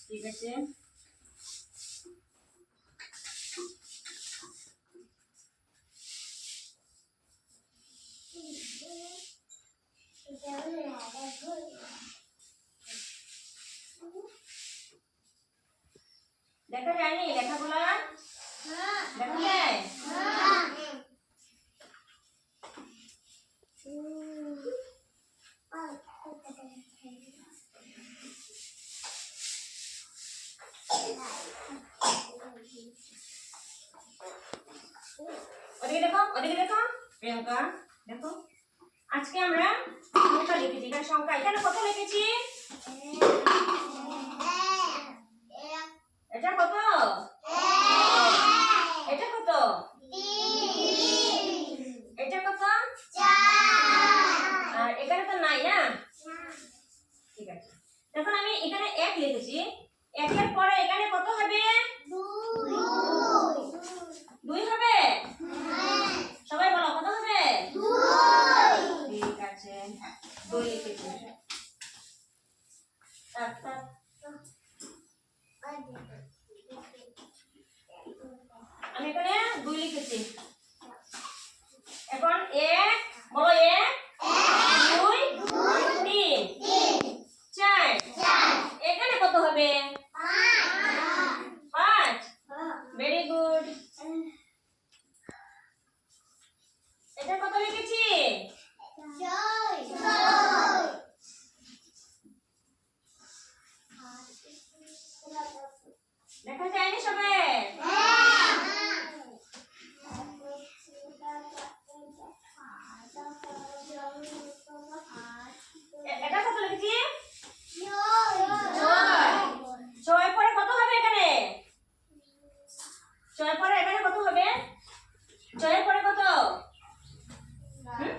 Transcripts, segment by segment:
ঠিক আছে। দেখা যায়নি লেখাগুলো? দেখা যায়? ওদিকে দেখো, ওদিকে দেখো প্রিয়াঙ্কা, দেখো আজকে আমরা সংখ্যা লিখেছি। এখানে সংখ্যা, এখানে কত লিখেছি? এটা কত? এটা কত? এটা কত? আর এখানে তো নাই না, ঠিক আছে। এখন আমি এখানে 1 লিখেছি, 1 এর পরে এখানে কত হবে? 2 হবে। সবাই বলো কত হবে? 2। ঠিক আছে, 2 লিখেছি। আমি এখানে 2 লিখেছি। এখন 1 বলো, 1 2 3 4। এখানে কত হবে? 5। Very good. এটা কত লিখেছি? 6। দেখা যায়নি সবে? এটা কত লিখেছি? 6 পরে কত হবে এখানে? 6 পরে এখানে কত হবে? 6 পরে কত? 7।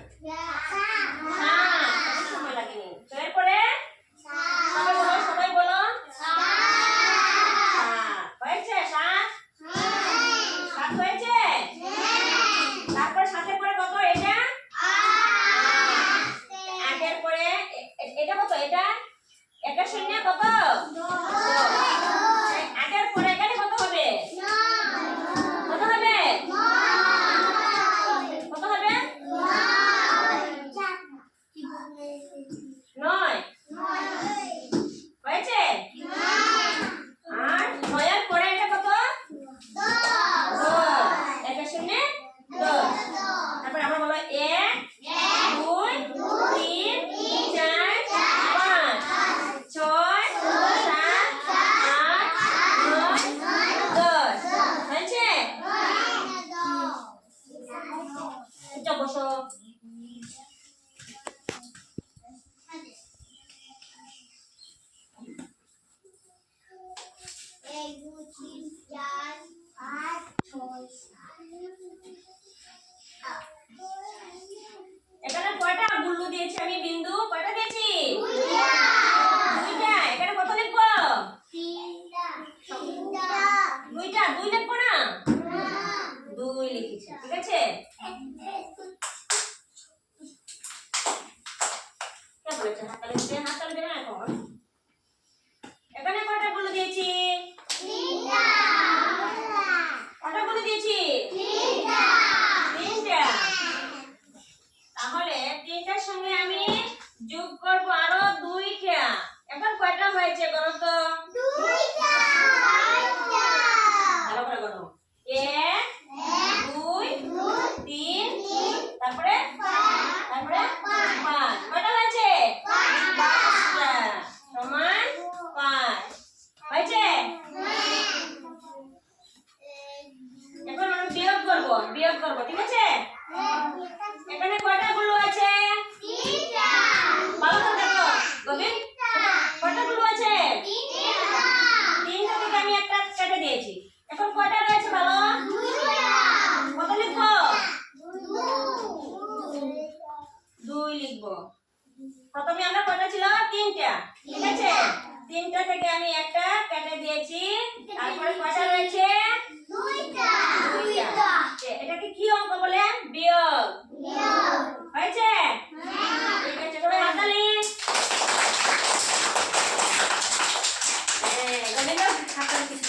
সময় লাগেনি। 6 পরে সবাই বলো 7 হয়েছে। 7 হয়েছে। তারপর 7 এর পরে কত? এটা 8 এর পরে এটা কত? এটা 1 এর শূন্য কত? 8 এর পরে এখানে কত হবে? কত হবে? কত হবে? 9 হয়েছে। আর 9 এর পরে এটা কত? 10। 1 এর শূন্য 10। তারপর আমরা বলো 1 2 3 4 5 6 7 8 9 10 হয়েছে। চল বসো। এখানে কয়টা বুল্লু দিয়েছি আমি? বিন্দু কয়টা দিয়েছি? 2টা। এখানে কত লিখবো? 2টা। 2 লিখবো না? 2 লিখেছি, ঠিক আছে। কে বলেছে হাততালি দিতে? হাততালি দেবে না এখন। এখানে কয়টা বুল্লু দিয়েছি? 3টা। কয়টা বুল্লু দিয়েছি? 3টা। তাহলে 3টার সঙ্গে আমি যোগ করব আরো 2টা। এখন কয়টা হয়েছে বলো তো? 2টা। ভালো করে করো। 1 2 3 তারপরে 5। কয়টা হয়েছে? 5টা সমান 5 হয়েছে। এখন আমরা বিয়োগ করব, ঠিক আছে। এখানে কয়টা গুলো আছে? 3টা। ভালো করে দেখো গোবিন, কয়টা গুলো আছে? 3টা। 3টা থেকে আমি একটা কেটে দিয়েছি। এখন কয়টা রয়েছে বলো? 2টা। কত লিখবো? 2 লিখবো। প্রথমে আমরা কয়টা ছিল? 3টা, ঠিক আছে। 3টা থেকে আমি একটা কেটে দিয়েছি। তারপরে কয়টা রয়েছে? 2টা। এটাকে কি অঙ্ক বলে? বিয়োগ। হয়েছে। ঠিক আছে, সবাই হাততালি। গোবিন্দ খাতার কিছু